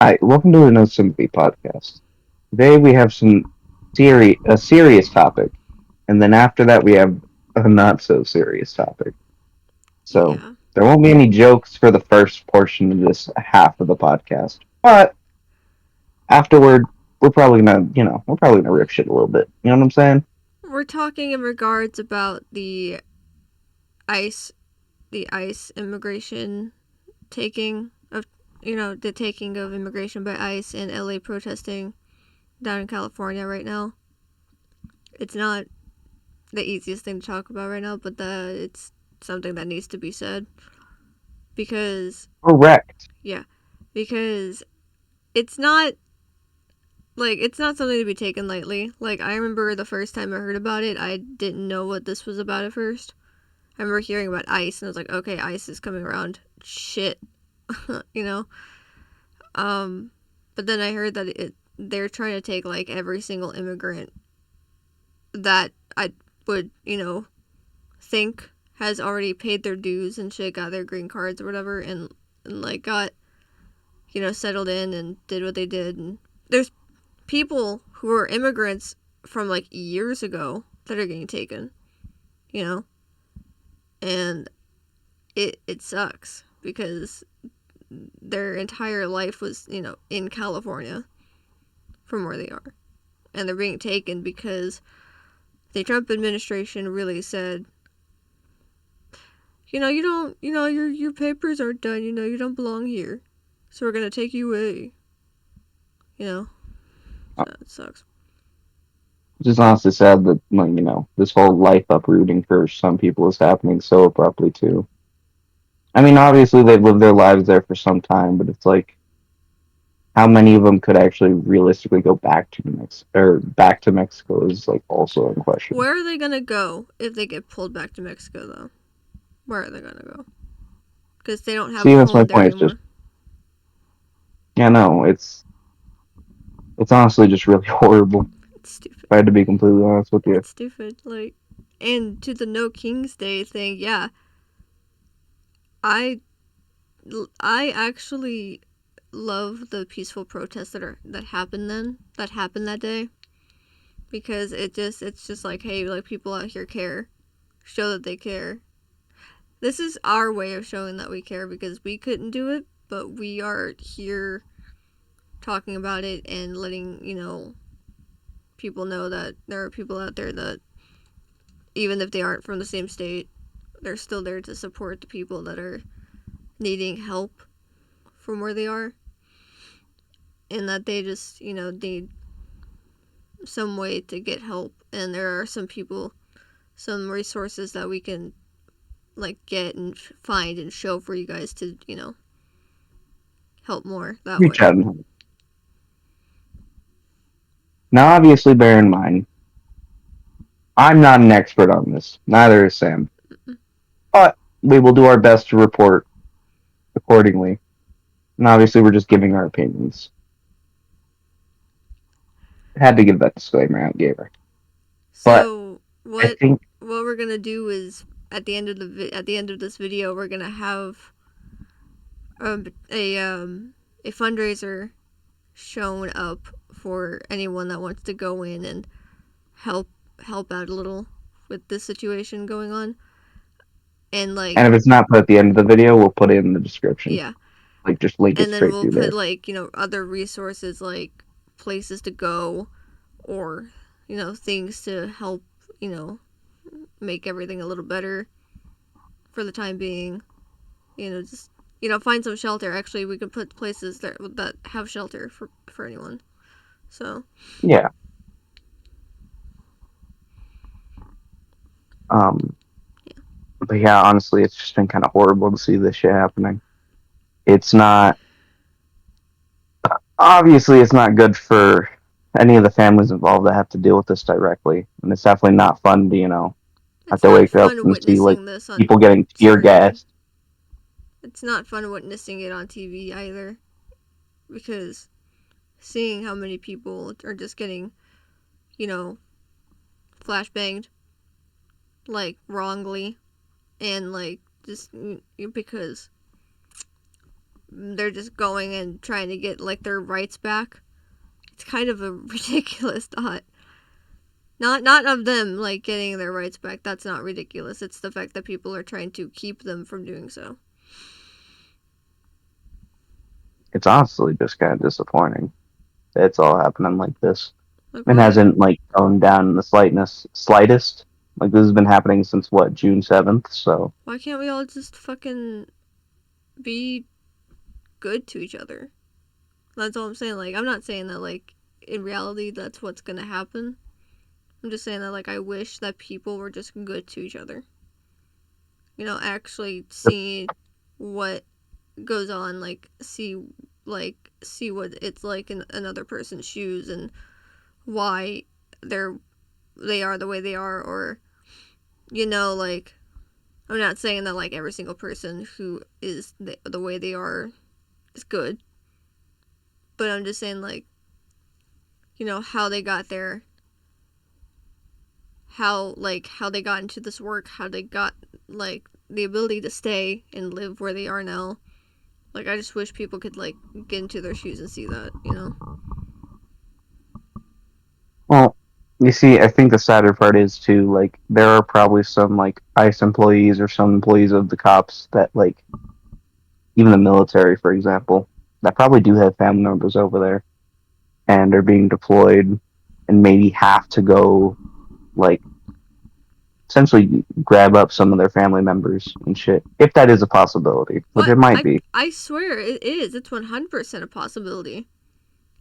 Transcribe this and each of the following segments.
Hi, welcome to the No-sympathy podcast. Today we have a serious topic, and then after that we have a not so serious topic. So Yeah, there won't be any jokes for the first portion of this half of the podcast, but afterward we're probably gonna rip shit a little bit. You know what I'm saying? we're talking in regards about ICE, the ICE immigration taking of, the taking of immigration by ICE and LA protesting down in California right now. It's not the easiest thing to talk about right now, but it's something that needs to be said because, Correct. yeah, because it's not it's not something to be taken lightly. Like, I remember the first time I heard about it, I didn't know what this was about at first. I remember hearing about ice and I was like, okay, ice is coming around. Shit, you know. Um, but then I heard that they're trying to take like every single immigrant that I would think has already paid their dues and shit, got their green cards or whatever, and like got settled in and did what they did. And there's people who are immigrants from like years ago that are getting taken, you know, and it sucks because their entire life was, in California from where they are. And they're being taken because the Trump administration really said, you don't, your papers aren't done, you don't belong here. So we're going to take you away, you know? So it sucks. It's just honestly sad that this whole life uprooting for some people is happening so abruptly too. I mean, obviously they've lived their lives there for some time, but it's like how many of them could actually realistically go back to Mexico is like also in question. Where are they going to go if they get pulled back to Mexico, though? Where are they going to go? Because they don't have See, a that's my home there point. It's just anymore. yeah, no, it's honestly just really horrible. It's stupid. If I had to be completely honest with you. It's stupid. Like, and to the No King's Day thing, yeah, I I actually love the peaceful protests that happened that day because it's just like, hey, like, people out here care, show that they care. This is our way of showing that we care because we couldn't do it, but we are here talking about it and letting people know that there are people out there that, even if they aren't from the same state, they're still there to support the people that are needing help from where they are, and that they just need some way to get help. And there are some people, some resources that we can like get and find and show for you guys to help more that Reach way. out and help. Now, obviously, bear in mind, I'm not an expert on this. Neither is Sam, but we will do our best to report accordingly. And obviously, we're just giving our opinions. Had to give that disclaimer out, gave her. But So I think what we're gonna do is, at the end of this video, we're gonna have um, a um, a fundraiser shown up for anyone that wants to go in and help help out a little with this situation going on. And and if it's not put at the end of the video, we'll put it in the description. yeah, Like just link it and then straight we'll through put there. like other resources, like places to go, or things to help you know make everything a little better for the time being. Just find some shelter. Actually, we can put places that have shelter for anyone. So Yeah. Um. yeah, But yeah, honestly, it's just been kind of horrible to see this shit happening. It's not obviously it's not good for any of the families involved that have to deal with this directly, and it's definitely not fun to have it's to not wake up fun and see like witnessing this on people getting tear screen. gassed. It's not fun witnessing it on TV either, because seeing how many people are just getting you know flashbanged, like, wrongly, and like just because they're just going and trying to get like their rights back. It's kind of a ridiculous thought. Not of them like getting their rights back. That's not ridiculous. It's the fact that people are trying to keep them from doing so. It's honestly just kind of disappointing that it's all happening like this. Like It why hasn't like toned down in the slightest. Like this has been happening since what, June 7th. So why can't we all just fucking be good to each other? That's all I'm saying. Like I'm not saying that like in reality that's what's gonna happen. I'm just saying that like I wish that people were just good to each other. Actually see what goes on, see what it's like in another person's shoes and why they're they are the way they are, or like I'm not saying that like every single person who is the way they are is good, but I'm just saying like how they got there, how they got into this work, how they got like the ability to stay and live where they are now. Like I just wish people could like get into their shoes and see that. well, you see, I think the sadder part is too, like, there are probably some, like, ICE employees or some employees of the cops that, like, even the military, for example, that probably do have family members over there and are being deployed and maybe have to go, like, essentially grab up some of their family members and shit, if that is a possibility, which What it might I be. I swear it is. It's 100% a possibility.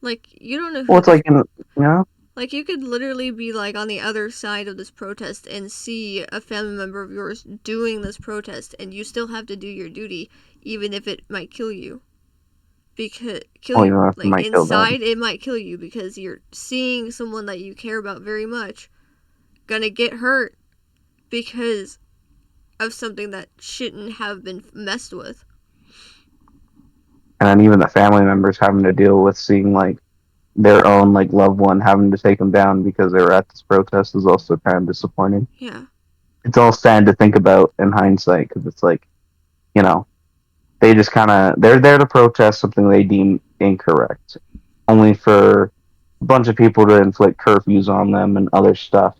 Like you don't know Well, who it's like, this. you know, Like you could literally be like on the other side of this protest and see a family member of yours doing this protest, and you still have to do your duty, even if it might kill you. Because kill well, you you know, it like might kill them. inside, it might kill you because you're seeing someone that you care about very much gonna get hurt because of something that shouldn't have been messed with. And then even the family members having to deal with seeing, like, their own like loved one having to take them down because they were at this protest is also kind of disappointing. Yeah. It's all sad to think about in hindsight because it's like, you know, they just kind of they're there to protest something they deem incorrect, only for a bunch of people to inflict curfews on them and other stuff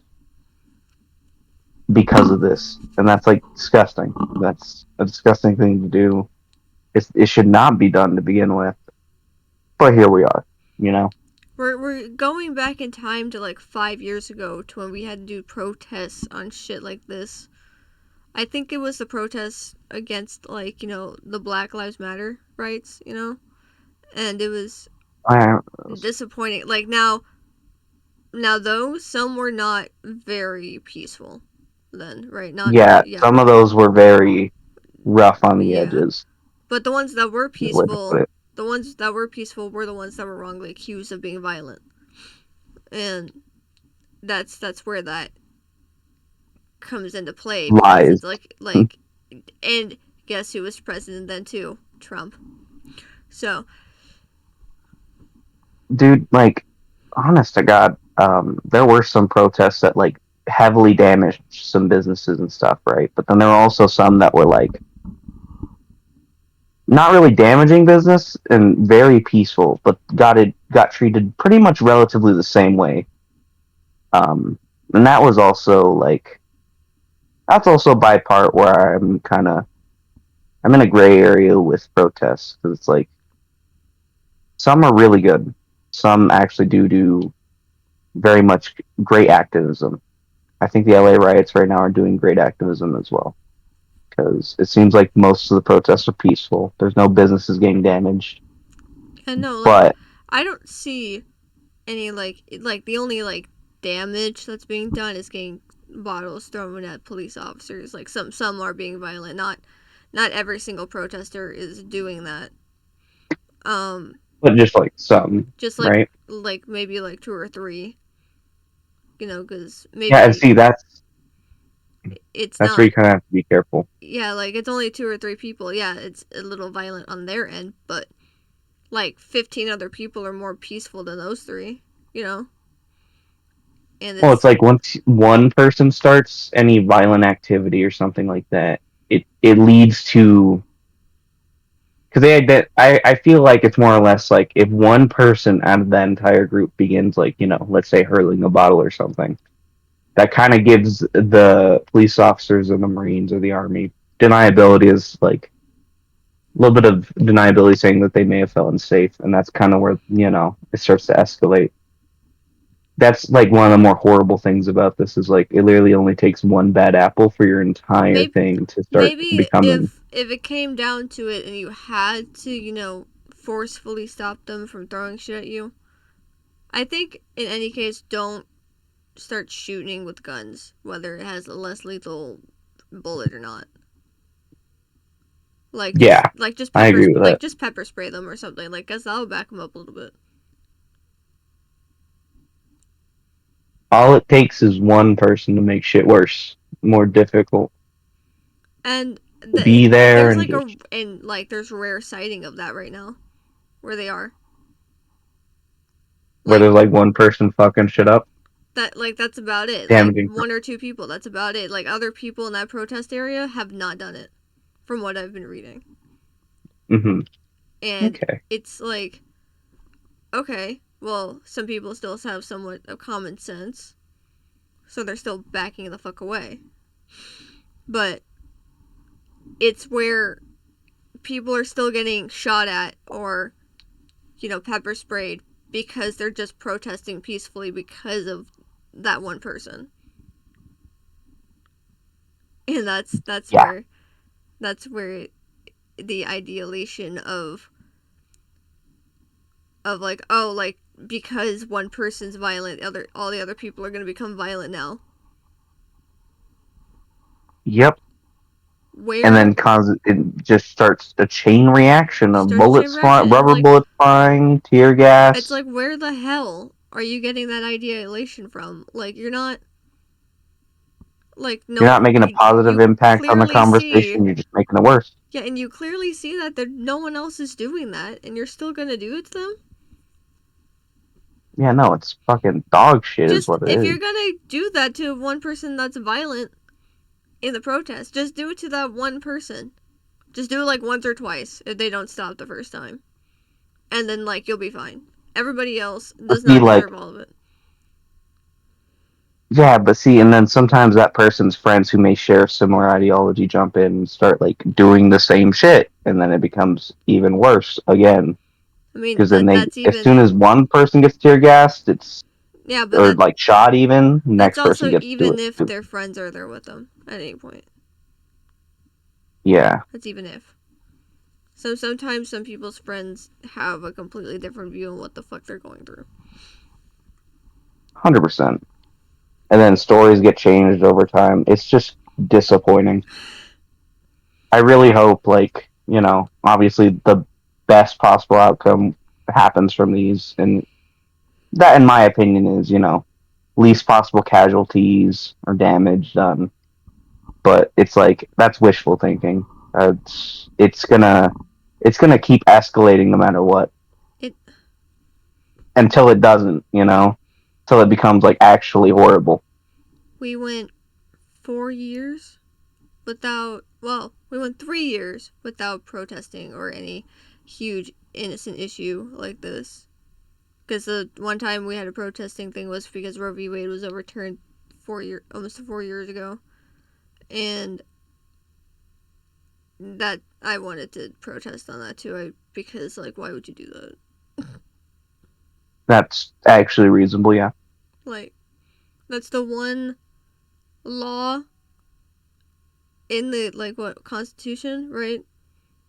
because of this, and that's like disgusting. That's a disgusting thing to do. It should not be done to begin with, but here we are. You know, We're going back in time to like 5 years ago to when we had to do protests on shit like this. I think it was the protests against the Black Lives Matter rights. And it was I, disappointing. Like now though some were not very peaceful then, right? Not yeah, yeah. some of those were very rough on the Yeah. edges. But the ones that were The way to put peaceful, it. the ones that were peaceful were the ones that were wrongly accused of being violent. And that's where that comes into play because Lies, it's like and guess who was president then too? Trump. So, dude. Like, honest to God, there were some protests that like heavily damaged some businesses and stuff, right? But then there were also some that were like not really damaging business and very peaceful, but got treated pretty much relatively the same way. Um, and that was also like that's also by part where I'm in a gray area with protests because it's like some are really good, some actually do very much great activism. I think the LA riots right now are doing great activism as well because it seems like most of the protests are peaceful. There's no businesses getting damaged, and no, like but I don't see any like the only like damage that's being done is getting bottles thrown at police officers. Like some are being violent. Not every single protester is doing that. Um, just like some, just right? like maybe like two or three. Because Yeah, and maybe see it's that's where not. you kind of have to be careful. Yeah, like it's only two or three people. Yeah, it's a little violent on their end, but like 15 other people are more peaceful than those three. You know, and Well, it's it's like once one person starts any violent activity or something like that, it leads to because I feel like it's more or less like if one person out of that entire group begins like let's say hurling a bottle or something, that kind of gives the police officers or the Marines or the Army deniability is like a little bit of deniability saying that they may have felt unsafe, and that's kind of where it starts to escalate. That's like one of the more horrible things about this is like it literally only takes one bad apple for your entire Maybe thing to start maybe becoming. if it came down to it and you had to, forcefully stop them from throwing shit at you, I think in any case don't start shooting with guns, whether it has a less lethal bullet or not. Yeah, I agree with that. Just pepper spray them or something. Like, guess that'll back them up a little bit. All it takes is one person to make shit worse, more difficult. And Be there there's and like just there's rare sighting of that right now, where they are. where Like there's like one person fucking shit up, that's about it. Like damaging. one or two people. That's about it. Like other people in that protest area have not done it, from what I've been reading. Mm-hmm. And Okay. it's like, okay, well, some people still have somewhat of common sense, so they're still backing the fuck away. But it's where people are still getting shot at or, pepper sprayed because they're just protesting peacefully because of that one person. And Yeah. that's where the ideation of like, oh, like because one person's violent, all the other people are going to become violent now. Yep. And Where then cause it just starts a chain reaction of starts a chain bullets reaction, flying, and rubber bullets flying, tear it's gas. like, where the hell are you getting that ideation from? Like, you're not, like, You're not no, making a positive you impact on the clearly see, conversation. You're just making it worse. yeah, and you clearly see that there no one else is doing that, and you're still gonna do it to them. Yeah, no, it's fucking dog shit, is Just what it if is. you're gonna do that to one person that's violent in the protest, just do it to that one person. Just do it like once or twice if they don't stop the first time, and then like you'll be fine. Everybody else But does see, not like, deserve all of it. yeah, but see, and then sometimes that person's friends who may share similar ideology jump in and start like doing the same shit, and then it becomes even worse again. I mean, Because then that's as soon even, as one person gets tear gassed, it's yeah, but or like shot, even that's next person also gets to do even it if too. their friends are there with them at any point. Yeah, That's even if. So sometimes some people's friends have a completely different view on what the fuck they're going through. 100%. And then stories get changed over time. It's just disappointing. I really hope, like, obviously the best possible outcome happens from these, and that, in my opinion, is least possible casualties or damage done. But it's like that's wishful thinking. It's gonna keep escalating no matter what It until it doesn't. Until it becomes like actually horrible. we went 4 years without, well, we went 3 years without protesting or any huge innocent issue like this. Because the one time we had a protesting thing was because Roe v. Wade was overturned almost 4 years ago, and that I wanted to protest on that too. Because like, why would you do that? That's actually reasonable. Yeah. Like, that's the one law in the like what Constitution, right?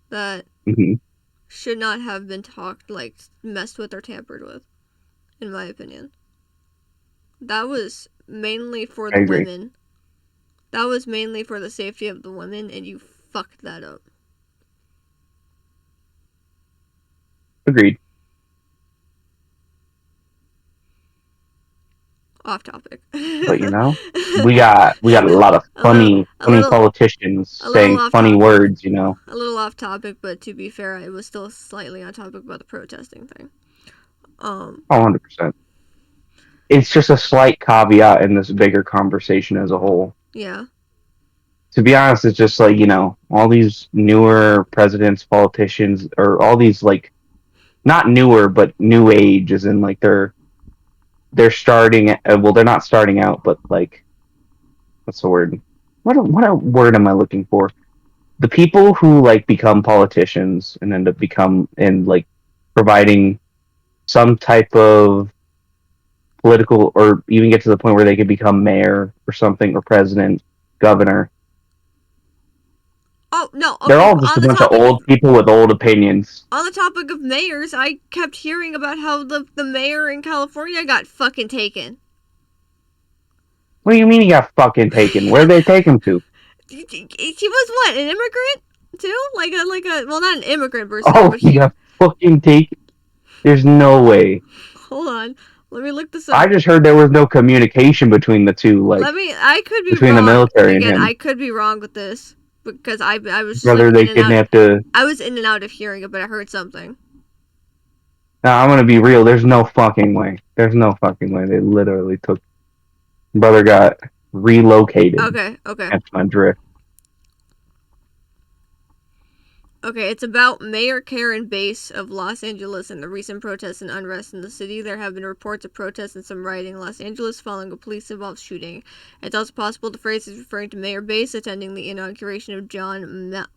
That Hmm. should not have been messed with or tampered with, in my opinion. That was mainly for I the agree. women. That was mainly for the safety of the women, and you fucked that up. Agreed. Off topic. But we got a lot of a little, funny a funny little, politicians a little saying off funny topic. words. A little off topic, but to be fair, it was still slightly on topic about the protesting thing. Um, 100%. It's just a slight caveat in this bigger conversation as a whole. yeah. to be honest, it's just like, all these newer presidents, politicians, or all these like not newer, but new age, as in like they're starting. Well, they're not starting out, but like what's the word? What word am I looking for? The people who like become politicians and end up become and like providing some type of political, or even get to the point where they could become mayor or something, or president, governor. Oh no, They're okay. all just a On the bunch of topic old people with old opinions. of mayors, I kept hearing about how the mayor in California got fucking taken. What do you mean he got fucking taken? Where did they take him to? He was what, an immigrant too? Like a well, not an immigrant per se, Oh, but he he. got fucking taken. There's no way. Hold on, let me look this I up. just heard there was no communication between the two, Let like me. I could be between the wrong. military and Again, I him. could be wrong with this because I was just like Whether in they and out. kidnapped a. I was in and out of hearing it, but I heard something. Now I'm gonna be real. There's no fucking way. There's no fucking way. They literally took. Brother got relocated. Okay, okay. That's my drift. Okay, it's about Mayor Karen Bass of Los Angeles and the recent protests and unrest in the city. There have been reports of protests and some rioting in Los Angeles following a police-involved shooting. It's also possible the phrase is referring to Mayor Bass attending the inauguration of John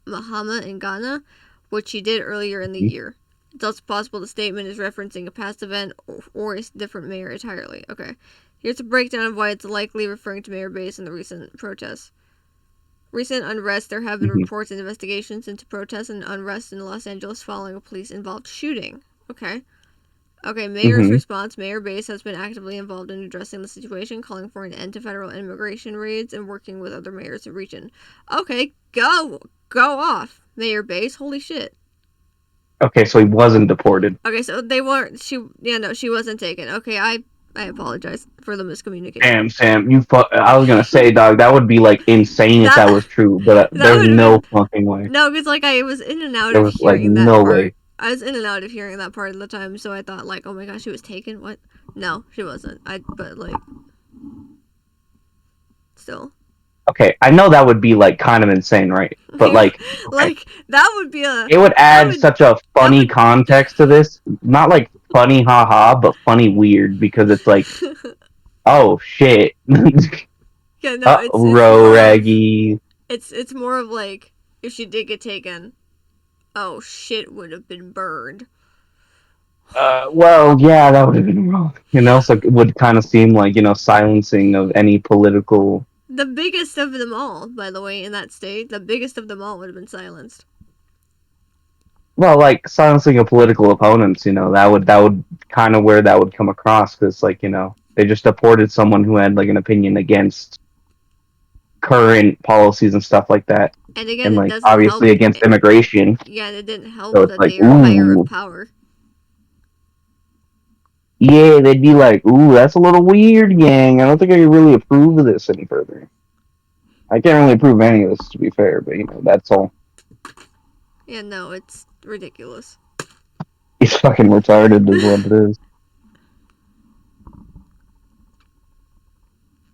Mahama in Ghana, which he did earlier in the year. It's also possible the statement is referencing a past event or a different mayor entirely. Okay, here's a breakdown of why it's likely referring to Mayor Bass in the recent protests. Recent unrest, there have been Mm-hmm. reports and investigations into protests and unrest in Los Angeles following a police-involved shooting. Okay. Okay, mayor's Mm-hmm. response. Mayor Bass has been actively involved in addressing the situation, calling for an end to federal immigration raids and working with other mayors of the region. Okay, go off, Mayor Bass. Holy shit. Okay, so he wasn't deported. Okay, so they weren't. Yeah, no, she wasn't taken. Okay, I apologize for the miscommunication. Damn, Sam, I was gonna say, dog, that would be like insane if that That was true, but that there's would have no been fucking way. no, because like I was in and out There of was like hearing that no part. way. I was in and out of hearing that part of the time, so I thought like, oh my gosh, she was taken. What? No, she wasn't. But like, still, Okay, I know that would be like kind of insane, right? But like, okay, like that would be a it would that add would such a that funny would context to this. Not like funny, haha, but funny weird because it's like, oh shit, yeah, no, it's row more of raggy. it's more of like if she did get taken, oh shit would have been burned. Well, yeah, that would have been wrong. So it would kind of seem like silencing of any political. The biggest of them all, by the way, in that state, the biggest of them all would have been silenced. Well, like silencing of political opponents, that would kind of where that would come across because, like, they just deported someone who had like an opinion against current policies and stuff like that, And again, and it like doesn't help. obviously against immigration. Yeah, and it didn't So help it's that like, they are higher of ooh, power. yeah, they'd be like, ooh, that's a little weird, gang. I don't think I can really approve of this any further. I can't really approve any of this, to be fair, but that's all. Yeah, no, it's ridiculous. It's fucking retarded, is what it is.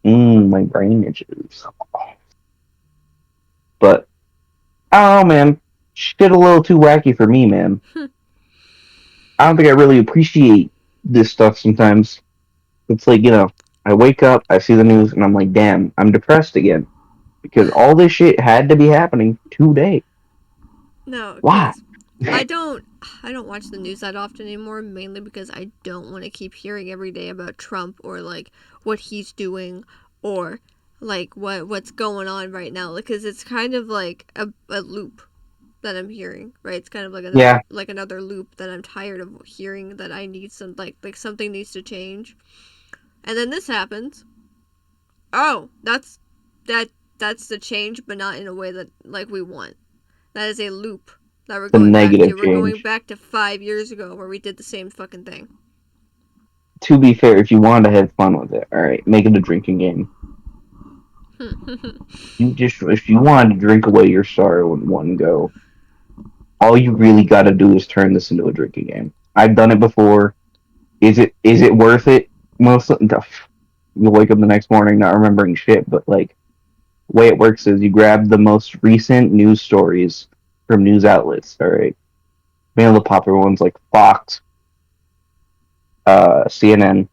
My brain itches. But I don't know, man. Shit a little too wacky for me, man. I don't think I really appreciate this stuff sometimes. It's like, I wake up, I see the news, and I'm like, damn, I'm depressed again. Because all this shit had to be happening today. No, Why? because I don't I don't watch the news that often anymore, mainly because I don't want to keep hearing every day about Trump or like what he's doing or like what's going on right now because it's kind of like a loop that I'm hearing, right? It's kind of Yeah, like another loop that I'm tired of hearing that I need some like something needs to change. And then this happens. Oh, that that's the change but not in a way that like we want. That is a loop that we're the going back to. negative We're going change. back to 5 years ago where we did the same fucking thing. To be fair, if you wanted to have fun with it, alright, make it a drinking game. If you wanted to drink away your sorrow in one go, all you really got to do is turn this into a drinking game. I've done it before. Is it worth it? Most of the, you'll wake up the next morning not remembering shit, but like The way it works is you grab the most recent news stories from news outlets. All right, mainly the popular ones like Fox, CNN,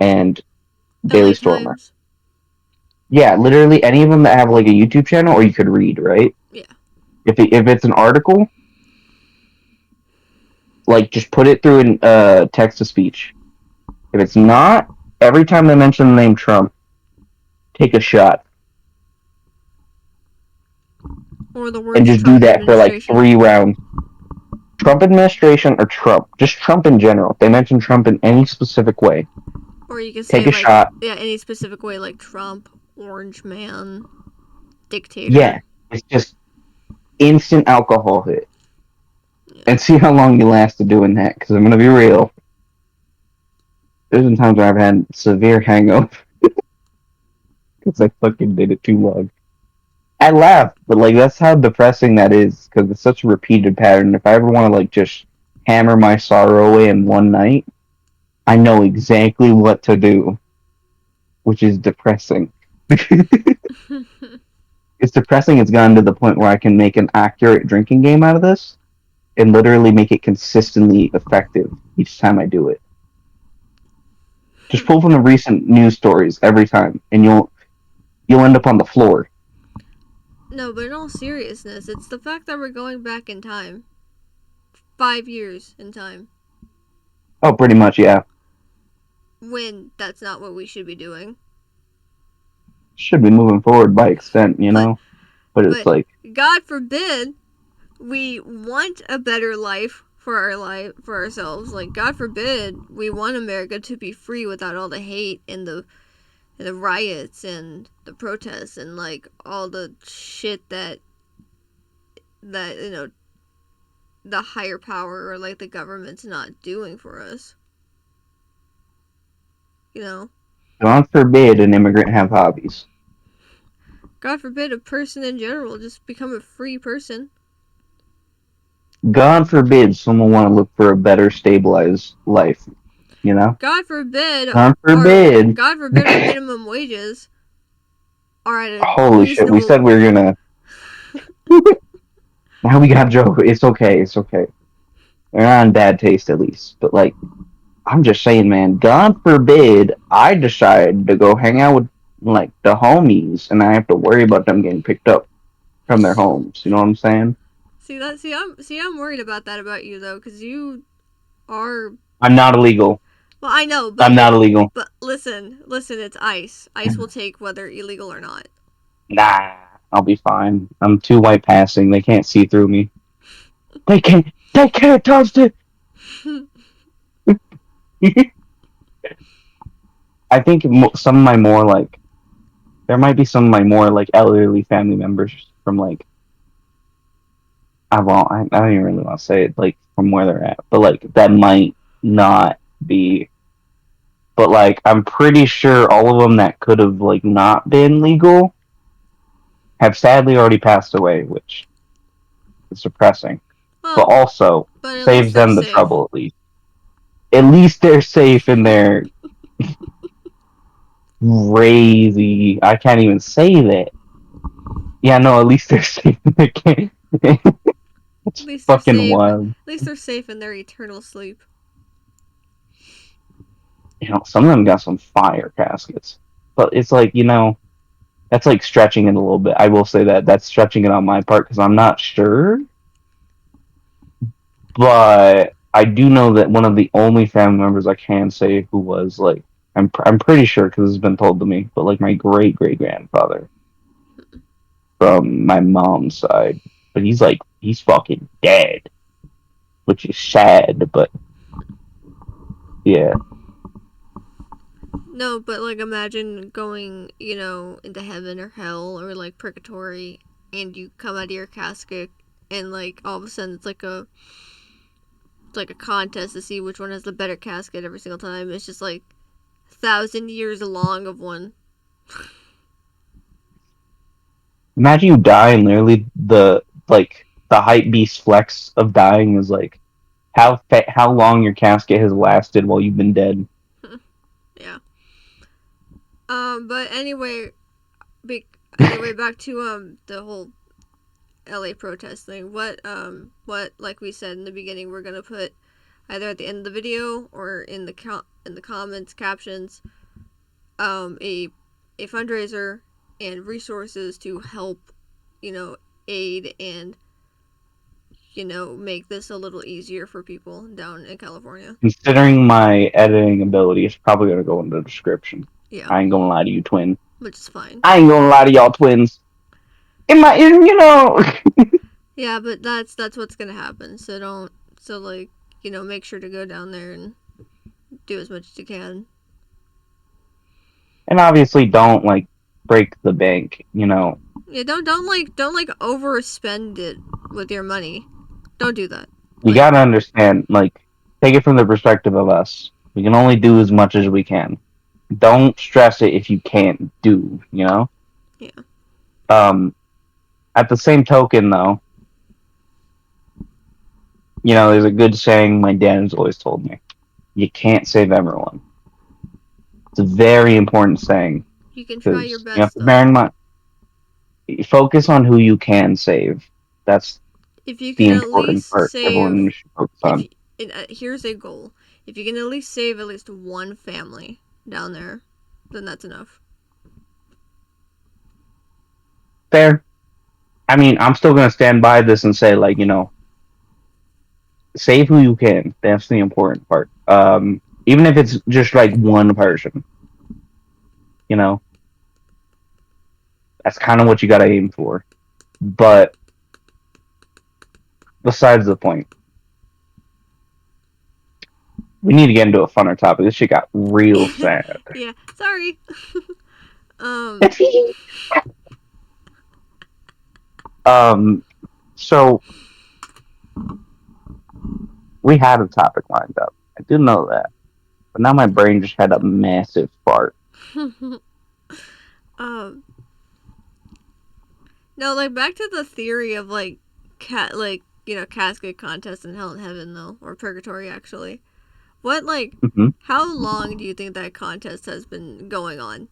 and LA Daily Stormer. Times. Yeah, literally any of them that have like a YouTube channel, or you could read. Right? Yeah. If it's an article, like just put it through an text to speech. If it's not, every time they mention the name Trump, take a shot Or the and words just do Trump that for like administration. 3 rounds. Trump administration or Trump, just Trump in general. If they mention Trump in any specific way, Or you can take say, a like, shot. yeah, any specific way, like Trump, Orange Man, Dictator. Yeah, it's just instant alcohol hit, Yeah. and see how long you lasted doing that. Because I'm gonna be real. There's been times where I've had severe hangover because I fucking did it too long. I laugh, but like that's how depressing that is because it's such a repeated pattern. If I ever want to like just hammer my sorrow away in one night, I know exactly what to do, which is depressing. It's depressing. It's gotten to the point where I can make an accurate drinking game out of this and literally make it consistently effective each time I do it. Just pull from the recent news stories every time, and you'll end up on the floor. No, but in all seriousness, it's the fact that we're going back in time. 5 years in time. Oh, pretty much, yeah. When that's not what we should be doing. Should be moving forward by extent, you But know. But it's but like, God forbid we want a better life for our life for ourselves. Like God forbid we want America to be free without all the hate and the riots and the protests and like all the shit that the higher power or like the government's not doing for us. You know, God forbid an immigrant have hobbies. God forbid a person in general just become a free person. God forbid someone want to look for a better, stabilized life. You know. God forbid God forbid. our minimum wages are at a Holy shit! We reasonable. said we were gonna. Now we got Joe. It's okay. It's okay. They're not in bad taste at least. But like, I'm just saying, man. God forbid I decide to go hang out with like the homies, and I have to worry about them getting picked up from their homes. You know what I'm saying? I'm worried about that about you though, because you are. I'm not illegal. Well, I know, I'm not illegal. but listen, it's ICE. ICE will take whether illegal or not. Nah, I'll be fine. I'm too white passing. They can't see through me. They can't. They can't touch it. I think some of my more like there might be some of my more like elderly family members from like I don't even really want to say it like from where they're at, but like that might not be. But like I'm pretty sure all of them that could have like not been legal have sadly already passed away, which is depressing. But Well, also but at least saves they're them the safe. trouble at least. At least they're safe in their crazy. I can't even say that. Yeah, no, at least they're safe in their game. At It's least they're fucking safe. At wild. least they're safe in their eternal sleep. Some of them got some fire caskets. But it's like, that's like stretching it a little bit. I will say that that's stretching it on my part because I'm not sure. But I do know that one of the only family members I can say who was like, I'm pretty sure because it's been told to me, but like my great great grandfather from my mom's side. But he's fucking dead, which is sad. But yeah, No, but like imagine going, into heaven or hell or like purgatory, and you come out of your casket, and like all of a sudden it's like a contest to see which one has the better casket every single time. It's just like 1,000 years long of one. imagine you die and literally the hype beast flex of dying is like how long your casket has lasted while you've been dead. Yeah. But anyway, Anyway, back to the whole LA protest thing. What like we said in the beginning, we're gonna put either at the end of the video or in the comments captions a fundraiser and resources to help, you know, aid and make this a little easier for people down in California. Considering my editing ability, it's probably gonna go in the description. Yeah, I ain't gonna lie to you, twin. which is fine. I ain't gonna lie to y'all, twins. Yeah, but that's what's gonna happen. So don't so like make sure to go down there and do as much as you can. And obviously don't like break the bank. Yeah, don't overspend it with your money. Don't do that. You Like gotta understand, like, take it from the perspective of us. We can only do as much as we can. Don't stress it if you can't do. yeah. Um, at the same token, though, there's a good saying my dad has always told me: you can't save everyone. It's a very important saying You can try your because you have best to bear though. in mind, focus on who you can save. That's If you the can at important least part everyone save should focus if on. you, here's a goal. If you can at least save at least one family down there, then that's enough. Fair. I mean, I'm still gonna stand by this and say, like, save who you can. That's the important part. Even if it's just like one person, you know, that's kind of what you got to aim for. But besides the point, we need to get into a funner topic. This shit got real sad. Yeah, sorry. um um, so we had a topic lined up. I do know that, but now my brain just had a massive fart. um no, like back to the theory of like casket contest in hell and heaven though, or purgatory actually. What like Mm-hmm. how long do you think that contest has been going on?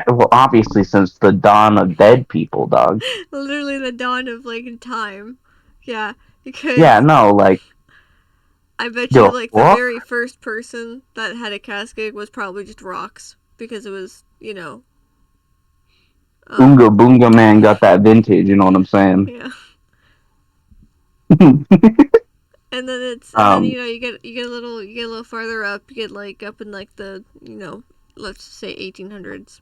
Well, obviously, since the dawn of dead people, dog. Literally the dawn of like time. Yeah, Yeah, because no, like, I bet you the like the fuck? very first person that had a casket was probably just rocks because it was, Oonga um Boonga Man got that vintage, you know what I'm saying? yeah. And then um, you get a little farther up, you get like up in like the, let's say 1800s.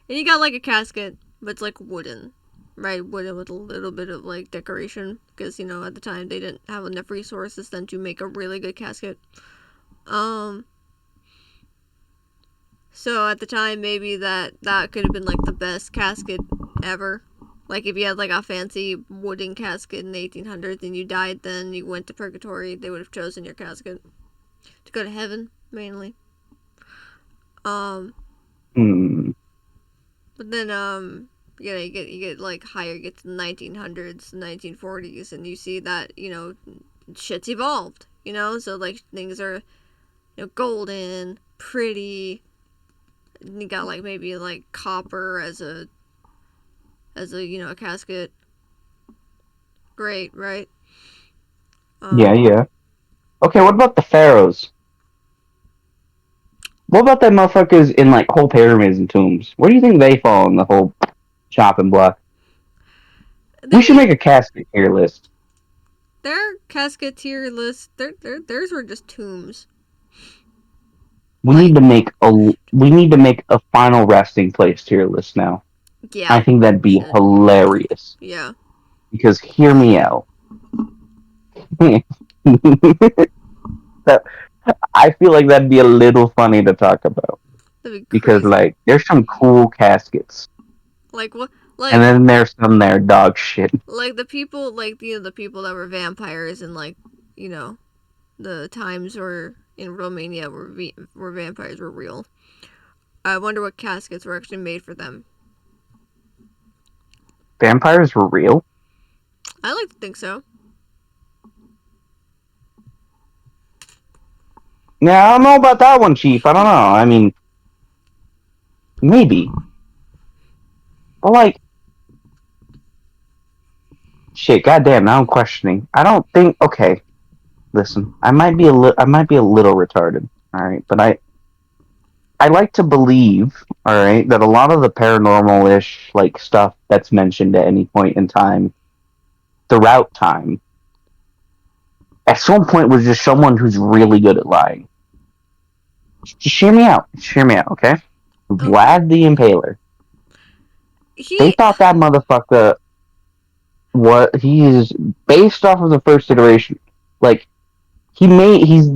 And you got like a casket, but it's like wooden. Right, wooden with a little bit of like decoration because at the time they didn't have enough resources then to make a really good casket. Um So at the time, maybe that could have been like the best casket ever. Like if you had like a fancy wooden casket in the 1800s and you died, then you went to purgatory, they would have chosen your casket to go to heaven mainly. Um, hmm, but then you get like higher, you get to the 1900s, 1940s, and you see that shit's evolved. So like things are golden, pretty. You got like maybe like copper as a a casket. Great, right? yeah, Um, yeah. Okay, what about the pharaohs? What about that motherfuckers in like whole pyramids and tombs? Where do you think they fall in the whole chopping block? We should they make a casket tier list. their casket tier list. Theirs were just tombs. We need Like to make a we need to make a final resting place tier list now. I yeah, think that'd we be should. hilarious. Yeah, Because hear me out. that I feel like that'd be a little funny to talk about. that'd be Because crazy. like there's some cool caskets. Like what? And Like then there's some there dog shit. the people the people that were vampires and like you know the times were in Romania where vampires were real. I wonder what caskets were actually made for them. Vampires were real? I like to think so. Yeah, I don't know about that one, Chief. I don't know. I mean, maybe. But like, shit, goddamn. Now I'm questioning. I don't think. Okay, listen. I might be a little retarded. All right, but I like to believe. All right, that a lot of the paranormal ish like stuff that's mentioned at any point in time throughout time at some point was just someone who's really good at lying. Just hear me out. Just hear me out, okay? Okay. Vlad the Impaler. They He. thought that motherfucker, what he is based off of the first iteration. Like he made he's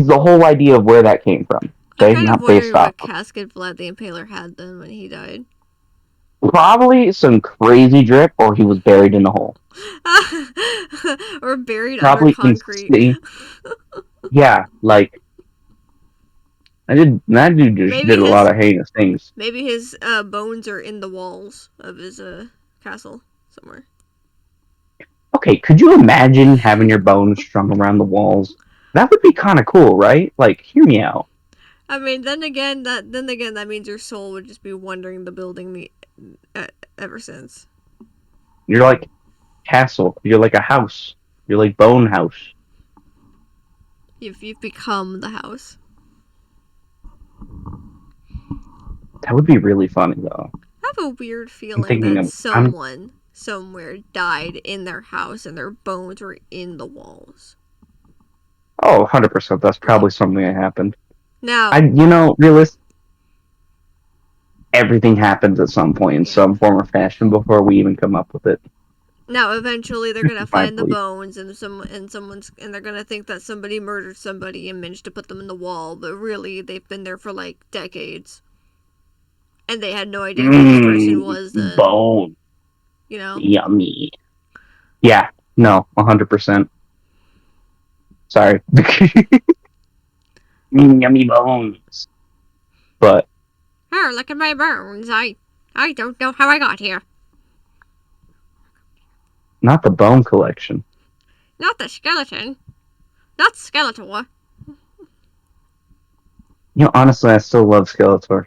the whole idea of where that came from. I'm Okay, kind of not based wondering off what of casket Vlad the Impaler had then when he died. probably some crazy drip, or he was buried in a hole. Or buried under Probably concrete. insane. Yeah, like that dude just maybe did a lot his of heinous things. maybe his bones are in the walls of his castle somewhere. Okay, could you imagine having your bones strung around the walls? That would be kind of cool, right? Like, hear me out. I mean, then again that means your soul would just be wandering the building ever since. You're like castle. You're like a house. You're like bone house. You've become the house. That would be really funny though. I have a weird I'm feeling thinking that of I'm someone somewhere died in their house and their bones were in the walls. oh 100%. That's Like probably something that happened. now, Realist. Everything happens at some point in yeah. some form or fashion before we even come up with it. Now, eventually, they're This gonna is my find the belief. bones, and they're gonna think that somebody murdered somebody and managed to put them in the wall. But really, they've been there for like decades, and they had no idea who this person was. Then Bone. you know. Yummy. Yeah. No. 100%. Sorry. Yummy bones. But Oh, look at my bones. I don't know how I got here. not the bone collection. Not the skeleton. Not Skeletor. Honestly, I still love Skeletor.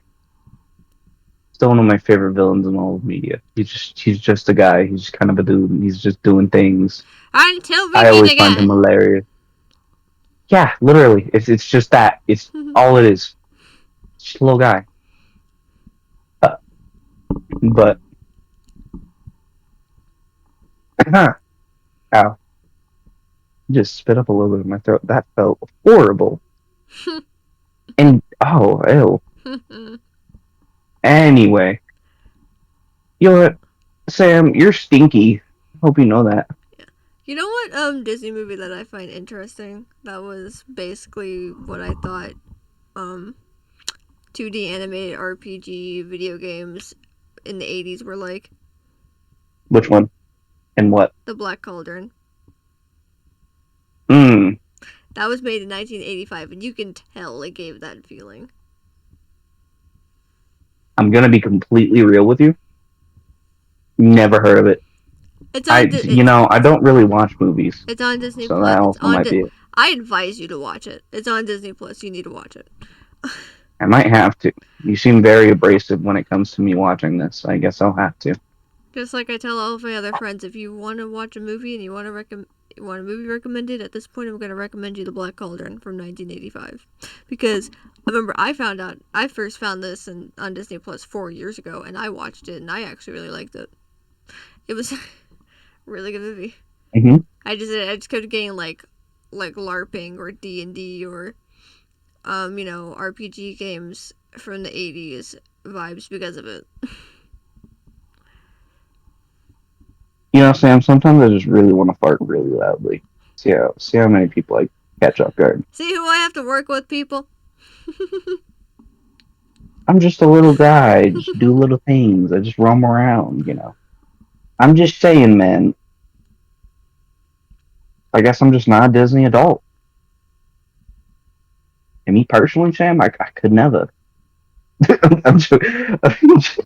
Still one of my favorite villains in all of media. He's just a guy. He's just kind of a dude. He's just doing things. Until we I meet always find him again. hilarious. Yeah, literally. It's just that. It's all it is. Just a little guy. Uh, but ow, just spit up a little bit in my throat. That felt horrible. And oh, ew. Anyway, you know what, Sam? You're stinky. Hope you know that. You know what Disney movie that I find interesting? That was basically what I thought 2D animated RPG video games in the 80s were like. Which one and what? The Black Cauldron. Hmm. That was made in 1985, and you can tell it gave that feeling. I'm gonna be completely real with you. Never heard of it. It's on I don't really watch movies, it's on Disney so Plus. that also might be it. I advise you to watch it. It's on Disney Plus. You need to watch it. I might have to. You seem very abrasive when it comes to me watching this. I guess I'll have to. Just like I tell all of my other friends, if you want to watch a movie and you want a movie recommended, at this point I'm going to recommend you The Black Cauldron from 1985, because I remember I first found this on Disney Plus 4 years ago, and I watched it and I actually really liked it. It was a really good movie. Mm-hmm. I just kept getting like LARPing or D&D or RPG games from the 80s vibes because of it. Sam, sometimes I just really want to fart really loudly. See how many people I catch off guard. See who I have to work with, people? I'm just a little guy. I just do little things. I just roam around. I'm just saying, man. I guess I'm just not a Disney adult. And me personally, Sam, I could never. I'm just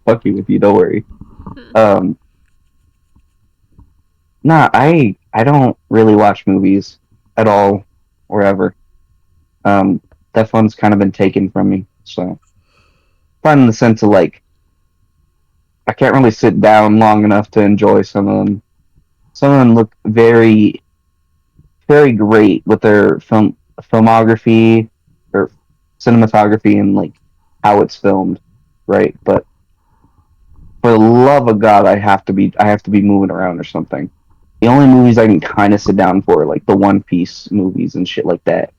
fucking with you. Don't worry. Um, nah, I don't really watch movies at all or ever. That fun's kind of been taken from me. So, fun in the sense of like I can't really sit down long enough to enjoy some of them. Some of them look very very great with their filmography or cinematography and like how it's filmed, right? But for the love of God, I have to be moving around or something. The only movies I can kind of sit down for are like the One Piece movies and shit like that,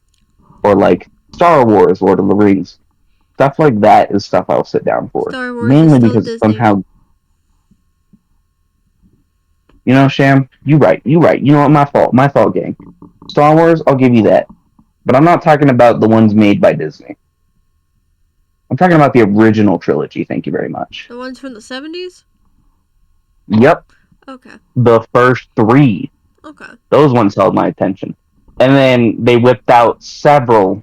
or like Star Wars, Lord of the Rings, stuff like that is stuff I'll sit down for. Star Wars is Mainly still because Disney. somehow, you know, Sham, you right. You know what? My fault, gang. Star Wars, I'll give you that, but I'm not talking about the ones made by Disney. I'm talking about the original trilogy. Thank you very much. The ones from the 70s? Yep, Okay. the first three. Okay. Those ones held my attention. And then they whipped out several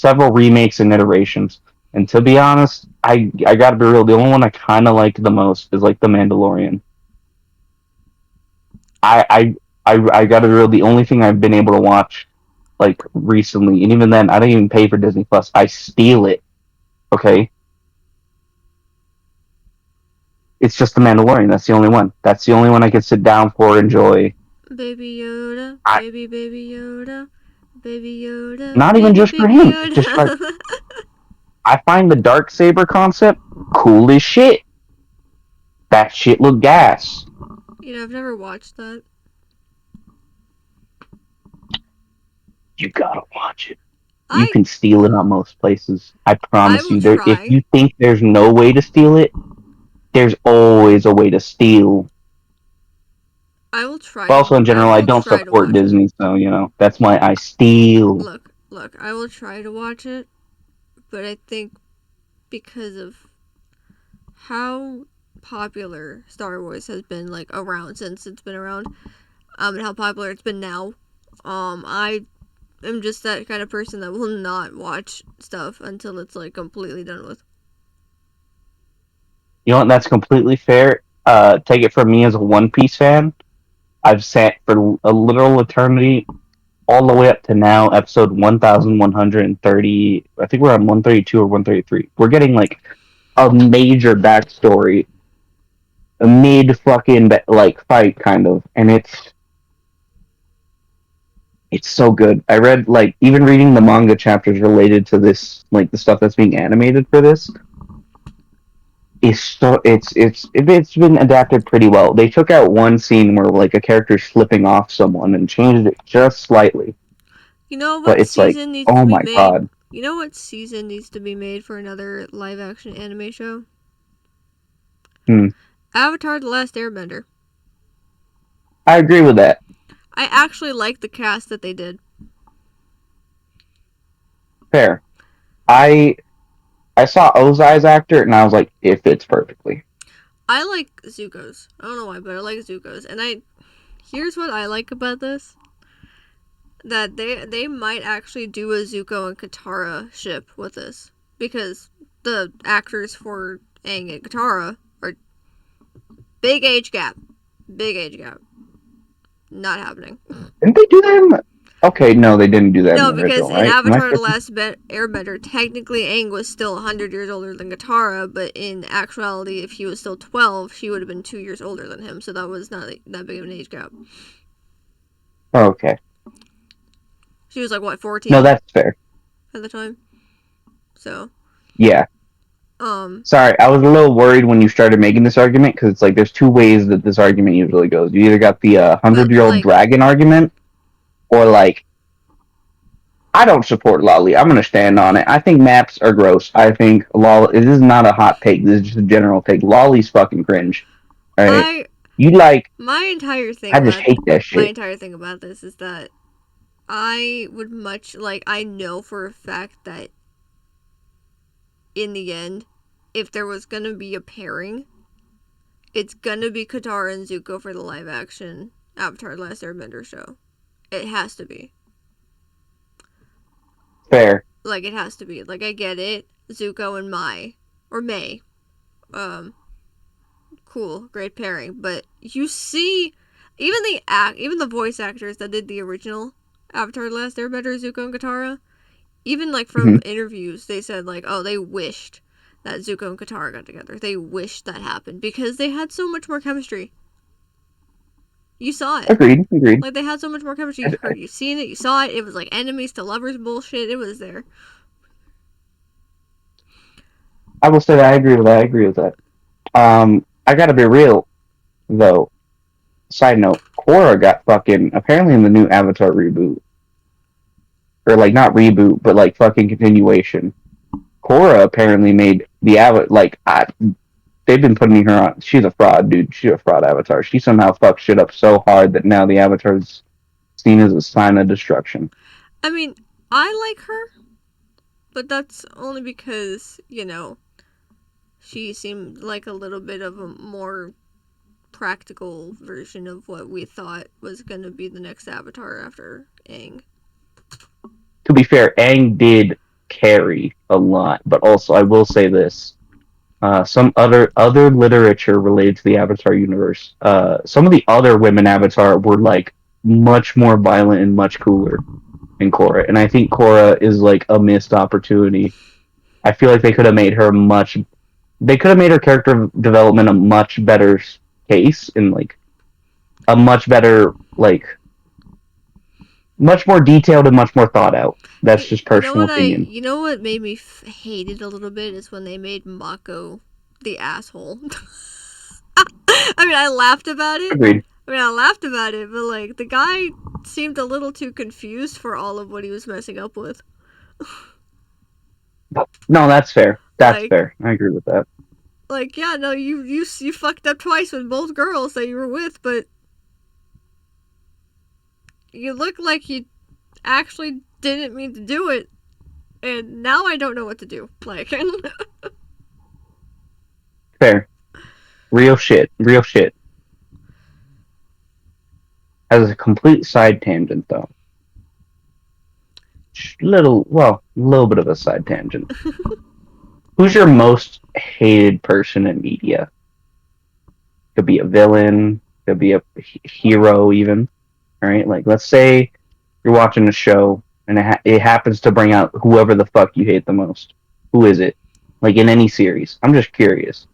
remakes and iterations. And to be honest, I gotta be real. The only one I kind of like the most is like the Mandalorian. I I I gotta be real. The only thing I've been able to watch like recently, and even then, I don't even pay for Disney Plus. I steal it. Okay, it's just the Mandalorian. That's the only one. That's the only one I can sit down for, enjoy. Baby Yoda, I baby Yoda, baby Yoda, not even just for baby him. Just like Yoda. I find the dark saber concept cool as shit. That shit look gas. I've never watched that. You gotta watch it. You I can steal it on most places. I I promise will you. There, if try. you think there's no way to steal it, there's always a way to steal. I will try But to also in I general, I will don't try to support watch it. Disney, so you know that's why I steal. Look, I will try to watch it, but I think because of how popular Star Wars has been like around since it's been around, and how popular it's been now, I am just that kind of person that will not watch stuff until it's like completely done with. You know what? That's completely fair. Take it from me as a One Piece fan. I've sat for a literal eternity all the way up to now, episode 1130. I think we're on 132 or 133. We're getting like a major backstory, a mid fucking like fight kind of, and it's so good. I read like even reading the manga chapters related to this, like the stuff that's being animated for this. Is so it's been adapted pretty well. They took out one scene where like a character's flipping off someone and changed it just slightly, You know but what it's like, season needs to oh be my made? god. You know what season needs to be made for another live action anime show? Hmm. Avatar: The Last Airbender. I agree with that. I actually like the cast that they did. Fair. I I saw Ozai's actor and I was like, it fits perfectly. I like Zuko's. I don't know why, but I like Zuko's. And here's what I like about this: that they might actually do a Zuko and Katara ship with this because the actors for Aang and Katara are big age gap, big age gap. Not happening. Didn't they do that in the... Okay, no, they didn't do that in No, the because original, in right? Am I Avatar: The tripping? Last Airbender, technically Aang was still 100 years older than Katara, but in actuality, if he was still 12, she would have been 2 years older than him. So that was not that big of an age gap. Oh, okay. She was like what No, 14 that's fair. at the time. So Yeah. um Sorry, I was a little worried when you started making this argument because it's like there's two ways that this argument usually goes. You either got the 100-year-old like dragon argument, or like I don't support lolly. I'm gonna stand on it. I think maps are gross. I think lolly. This is not a hot take. This is just a general take. Lolly's fucking cringe. All right. I You like? my entire thing I just about hate that my shit. entire thing about this is that I would much like I know for a fact that in the end, if there was gonna be a pairing, it's gonna be Katara and Zuko for the live action Avatar: The Last Airbender show. It has to be. Fair. Like it has to be. Like I get it. Zuko and Mai or May. Um cool, great pairing, but you see even the voice actors that did the original Avatar: The Last Airbender, Zuko and Katara, even like Hmm. from interviews, they said like, oh, they wished that Zuko and Katara got together. They wished that happened because they had so much more chemistry. You saw it. Agreed. Agreed. Like they had so much more chemistry. I, You heard, you seen it, you saw it. It was like enemies to lovers bullshit. It was there. I will say that I agree with that. I agree with that. I gotta be real though. Side note: Korra got fucking apparently in the new Avatar reboot, or like not reboot, but like fucking continuation. Korra apparently made the they've been putting her on. She's a fraud, dude. She's a fraud Avatar. She somehow fucked shit up so hard that now the Avatar's seen as a sign of destruction. I mean, I like her, but that's only because, she seemed like a little bit of a more practical version of what we thought was going to be the next Avatar after Aang. To be fair, Aang did carry a lot, but also I will say this: some other literature related to the Avatar universe. Some of the other women Avatar were like much more violent and much cooler than Korra, and I think Korra is like a missed opportunity. I feel like they could have made her much. They could have made her character development a much better case and like a much better much more detailed and much more thought out. That's just You know personal what opinion. you know what made me hate it a little bit is when they made Mako the asshole. I mean, I laughed about it. Agreed. I laughed about it, but like the guy seemed a little too confused for all of what he was messing up with. No, that's fair. That's Like, fair. I agree with that. yeah, no, you fucked up twice with both girls that you were with, but you look like you actually didn't mean to do it, and now I don't know what to do. Like, Fair. Real shit. Real shit. As a complete side tangent, though. Little bit of a side tangent. Who's your most hated person in media? Could be a villain, could be a hero, even. All right, like let's say you're watching a show and it happens to bring out whoever the fuck you hate the most. Who is it? Like in any series. I'm just curious.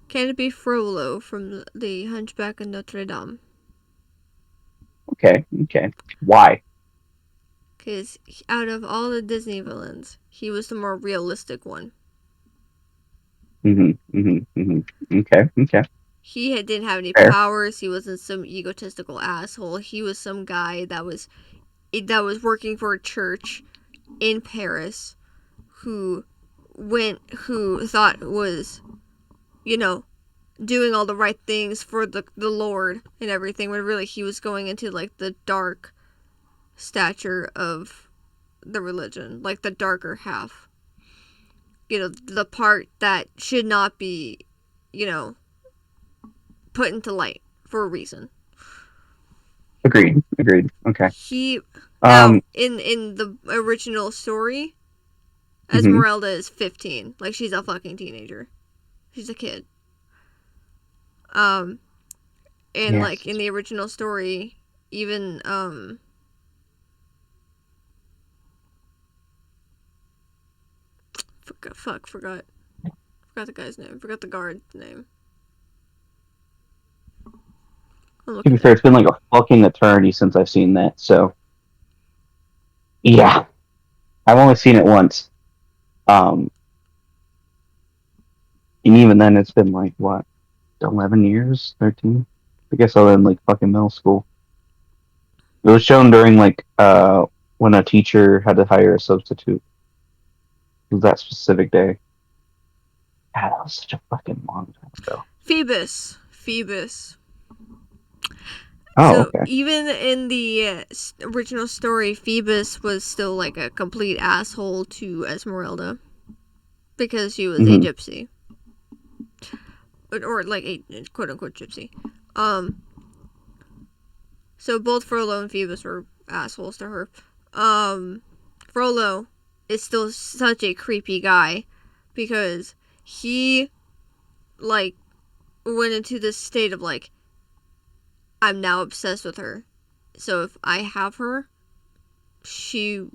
can it be Frollo from the Hunchback of Notre Dame? Okay, okay. Why? Because out of all the Disney villains, he was the more realistic one. Okay, okay. Didn't have any Fair. powers. He wasn't some egotistical asshole. He was some guy that was working for a church in Paris who who thought was, you know, doing all the right things for the Lord and everything, when really he was going into like the dark stature of the religion, like the darker half. The part that should not be, you know, put into light for a reason. Agreed. Agreed. Okay. He Now Um. in the original story, Mhm. Esmeralda is 15. Like she's a fucking teenager. She's a kid. Um and like Yes. in the original story, even forgot the guy's name. Forgot the guard's name. I'm To looking be it fair, up. it's been like a fucking eternity since I've seen that. So yeah, I've only seen it once. Um. And even then, it's been like what, 11 years, 13. I guess I was in like fucking middle school. It was shown during like when a teacher had to hire a substitute. It was that specific day. God, that was such a fucking long time ago. Phoebus. Oh, So okay. even in the original story, Phoebus was still like a complete asshole to Esmeralda because she was a Mm-hmm. gypsy, or like a quote unquote gypsy. Um, so both Frollo and Phoebus were assholes to her. Um, Frollo is still such a creepy guy because he like went into this state of like, I'm now obsessed with her. So if I have her, she'll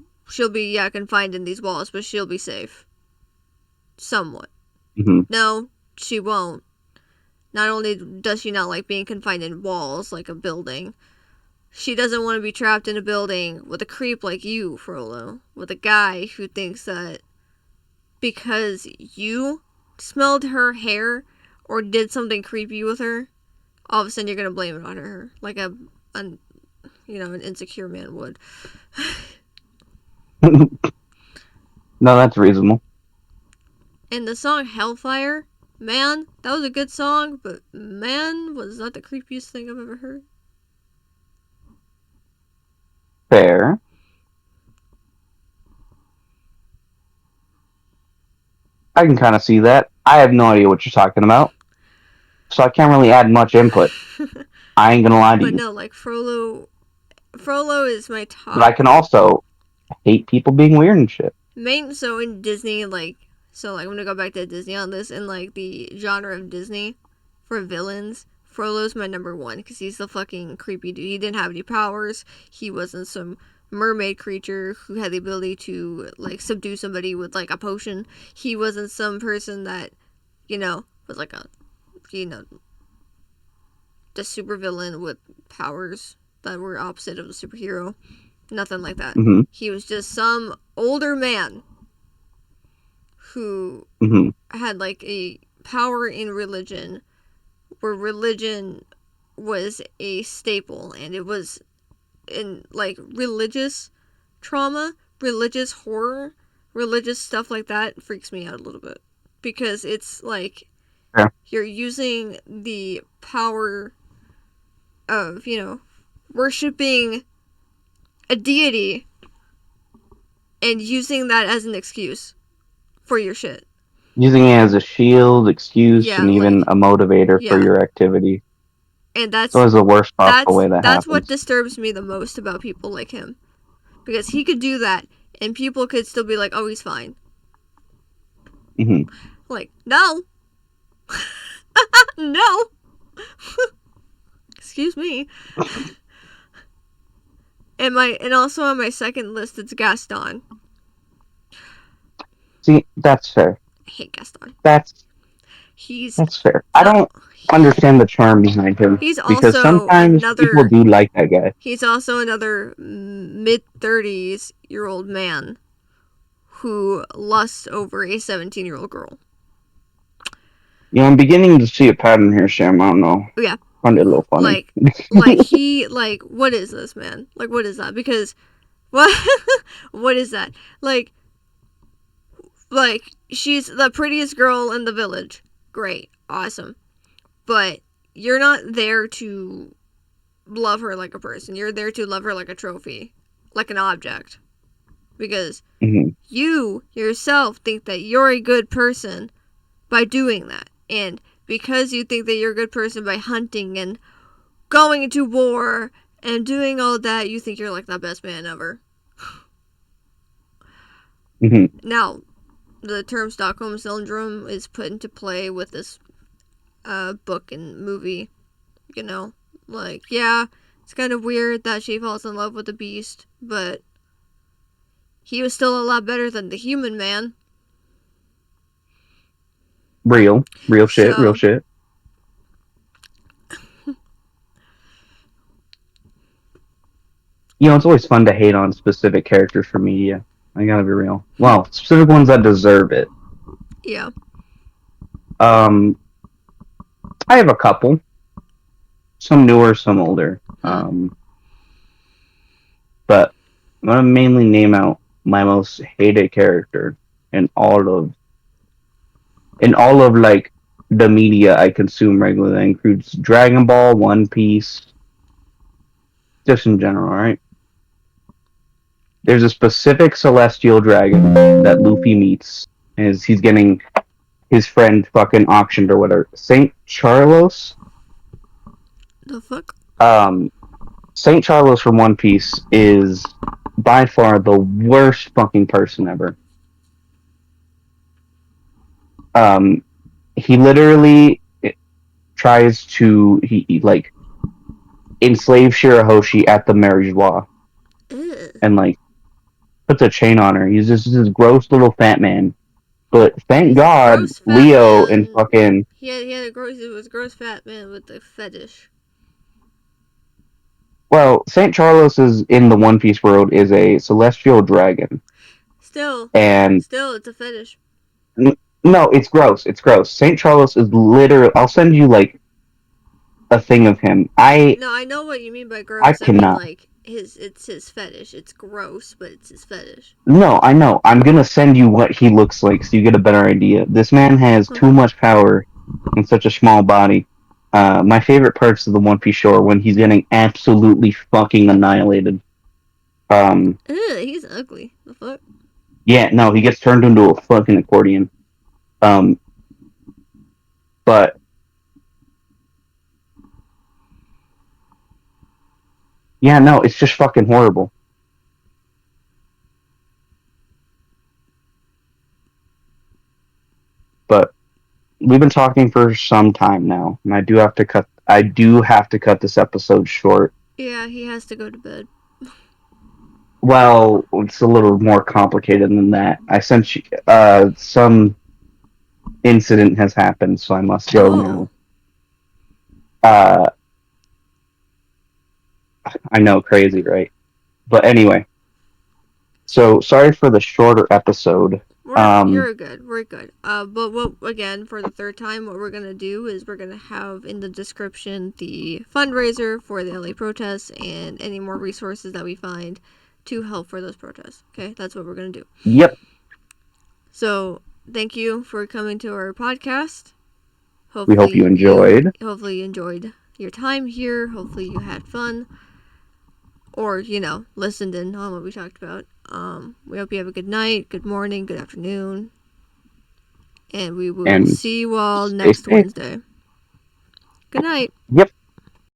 be confined in these walls, but she'll be safe. somewhat. Hmm. No, she won't. Not only does she not like being confined in walls like a building, she doesn't want to be trapped in a building with a creep like you, Frollo. With a guy who thinks that because you smelled her hair or did something creepy with her, all of a sudden you're gonna blame it on her, like an an insecure man would. No, that's reasonable. And the song Hellfire, man, that was a good song, but man, was that the creepiest thing I've ever heard. Fair. I can kind of see that. I have no idea what you're talking about, so I can't really add much input. I ain't gonna lie to But you. no, like Frollo is my But I top can also hate people being weird and shit. main. So in Disney, I'm gonna go back to Disney on this, and like the genre of Disney for villains. Frollo's my number one because he's the fucking creepy dude. He didn't have any powers. He wasn't some mermaid creature who had the ability to like subdue somebody with like a potion. He wasn't some person that was like a you know the supervillain with powers that were opposite of the superhero. Nothing like that. Hmm. He was just some older man who Hmm. had like a power in religion where religion was a staple, and it was in like religious trauma, religious horror, religious stuff like that freaks me out a little bit because it's like Yeah. you're using the power of, worshiping a deity and using that as an excuse for your shit. Using it as a shield, excuse, Yeah, and even a motivator for yeah. your activity. And It's always the worst possible way that that's what happens. disturbs me the most about people like him. Because he could do that and people could still be like, "Oh, he's fine." Hmm. Like, no. No. Excuse me. And also on my second list it's Gaston. See, that's fair. I hate Gaston. That's He's that's fair. I not don't understand the charm behind him he's because also sometimes people another do like that guy. he's also another mid-30s-year-old man who lusts over a 17-year-old girl. I'm beginning to see a pattern here, Sam. I don't know. Oh, yeah. I find it a little funny. What is this, man? Like, what is that? Because what what is that? Like she's the prettiest girl in the village. Great. Awesome. But you're not there to love her like a person. You're there to love her like a trophy, like an object. Because Hmm. you yourself think that you're a good person by doing that. And because you think that you're a good person by hunting and going into war and doing all that, you think you're like the best man ever. Hmm. Now, the term Stockholm Syndrome is put into play with this book and movie. Yeah, it's kind of weird that she falls in love with the beast, but he was still a lot better than the human man. Real shit, real So, shit. It's always fun to hate on specific characters for media. I gotta be real. Well, specific ones that deserve it. yeah. Um, I have a couple. Some newer, some older. Hmm. But I'm gonna mainly name out my most hated character in all of like the media I consume regularly. That includes Dragon Ball, One Piece, just in general, right? There's a specific celestial dragon that Luffy meets as he's getting his friend fucking auctioned or whatever. Saint Charlos. The fuck? Um, Saint Charlos from One Piece is by far the worst fucking person ever. Um, he literally tries to he like enslave Shirahoshi at the marriage law Ugh. and like puts a chain on her. He's just this gross little fat man But thank He's a God gross fat Leo and man. fucking He had a gross. It was a gross fat man with a fetish. well, Saint Charlos is in the One Piece world is a celestial dragon, Still, and still, it's a fetish. no, it's gross. It's gross. Saint Charlos is literally. I'll send you like a thing of him. No, I know what you mean by I gross. I mean cannot. like it's his fetish. It's gross, but it's his fetish. No, I know. I'm gonna send you what he looks like so you get a better idea. This man has too Okay. much power in such a small body. My favorite parts of the One Piece show are when he's getting absolutely fucking annihilated. Um, Ugh, he's ugly. The fuck? yeah, no, he gets turned into a fucking accordion. Um, but yeah, no, it's just fucking horrible. But we've been talking for some time now, and I do have to cut. I do have to cut this episode short. Yeah, he has to go to bed. Well, it's a little more complicated than that. I sent you some incident has happened, so I must go Oh. now. Uh, I know, crazy, right? But anyway, so sorry for the shorter episode. You're good. We're good. But what again for the third time? What we're gonna do is we're gonna have in the description the fundraiser for the LA protests and any more resources that we find to help for those protests. Okay, that's what we're gonna do. Yep, So thank you for coming to our podcast. we hope you Hopefully enjoyed. hopefully you enjoyed your time here. Hopefully you had fun, or listened in on what we talked about. We hope you have a good night, good morning, good afternoon, and we will And see you all stay next safe. Wednesday. Good night. Yep.